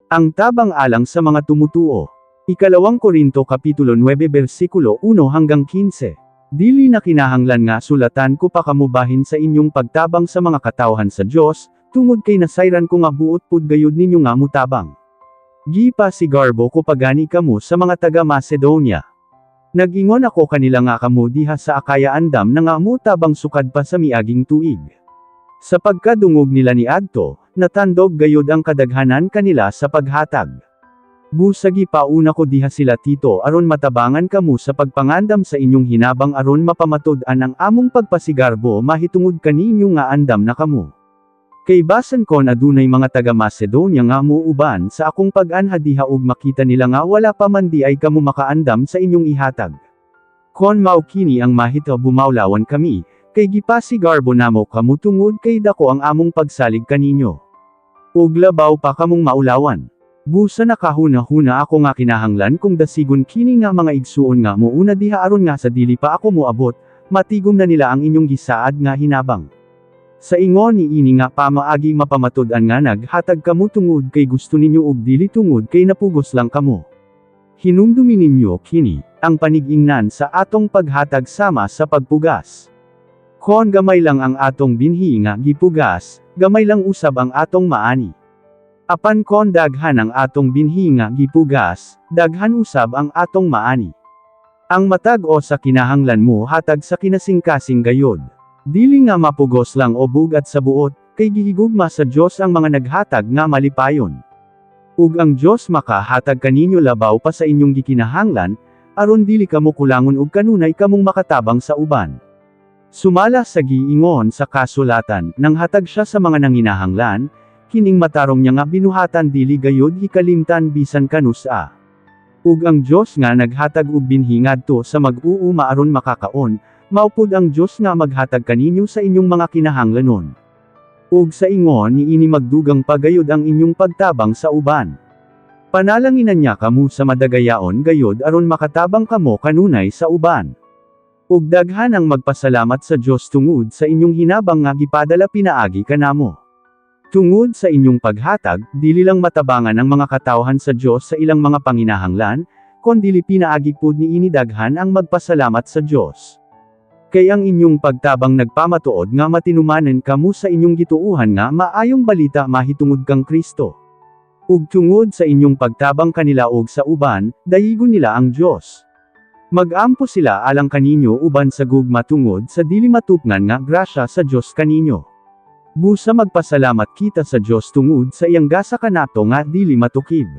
Ang tabang alang sa mga tumutuo. Ikalawang Korinto Kapitulo 9 versikulo 1 hanggang 15. Dili na kinahanglan nga sulatan ko pa kamubahin sa inyong pagtabang sa mga katawhan sa Diyos, tungod kay nasayran ko nga buot pud gayud ninyo nga mutabang. Gipa si Garbo ko pagani kamo sa mga taga Macedonia. Nag-ingon ako kanila nga kamo diha sa Akaya andam na nga mutabang sukad pa sa miaging tuig. Sa pagkadungog nila ni Adto, natandog gayud ang kadaghanan kanila sa paghatag. Busagi pauna ko diha sila Tito aron matabangan kamo sa pagpangandam sa inyong hinabang aron mapamatud-an ang among pagpasigarbo mahitungod kaninyo nga andam na kamo. Kay basan kon adunay mga taga Macedonia nga muuban sa akong pag-anha diha ug makita nila nga wala pa man di ay kamo makaandam sa inyong ihatag. Kon mao kini ang mahita bumawlawan kami, kay gipasigarbo namo kamo tungod kay dako ang among pagsalig kaninyo. Ug labaw pa kamong maulawan. Busa nakahuna-huna ako nga kinahanglan kung dasigon kini nga mga igsuon nga muuna diha aron nga sa dili pa ako moabot, matigom na nila ang inyong gisaad nga hinabang. Sa ingon ni ini nga pamaagi mapamatud-an nga naghatag kamo tungod kay gusto ninyo ug dili tungod kay napugos lang kamo. Hinumdumi ninyo kini, ang panigingnan sa atong paghatag sama sa pagpugas. Kon gamay lang ang atong binhi nga gipugas, gamay lang usab ang atong maani. Apan kon daghan ang atong binhi nga gipugas, daghan usab ang atong maani. Ang matag-o sa kinahanglan mo hatag sa kinasingkasing gayod. Dili nga mapugos lang o bugat sa buot, kay gihigugma sa Dios ang mga naghatag nga malipayon. Ug ang Dios makahatag kaninyo labaw pa sa inyong gikinahanglan, aron dili kamo kulangon ug kanunay kamong makatabang sa uban. Sumala sa giingon sa kasulatan, nang hatag siya sa mga nanginahanglan, kining matarong niya nga binuhatan dili gayud hikalimtan bisan kanusa. Ug ang Dios nga naghatag og binhi ngadto sa mag-uuma aron makakaon, maupod ang Dios nga maghatag kaninyo sa inyong mga kinahanglanon. Ug sa ingon ni ini magdugang pagayod ang inyong pagtabang sa uban. Panalanginan niya kamo sa madagayaon gayod aron makatabang kamo kanunay sa uban. Ug daghan ang magpasalamat sa Dios tungod sa inyong hinabang nga gipadala pinaagi kanamo. Tungod sa inyong paghatag, dili lang matabangan ang mga katawhan sa Dios sa ilang mga panginahanglan, kundi pinaagi pud ni ini daghan ang magpasalamat sa Dios. Kay ang inyong pagtabang nagpamatuod nga matinumanen kamo sa inyong gituuhan nga maayong balita mahitungod kang Kristo. Ug tungod sa inyong pagtabang kanila og sa uban, dayigon nila ang Dios. Mag-ampo sila alang kaninyo uban sa gugma tungod sa dili matupngan nga grasya sa Dios kaninyo. Busa magpasalamat kita sa Dios tungod sa iyang gasa kanato nga dili matukib.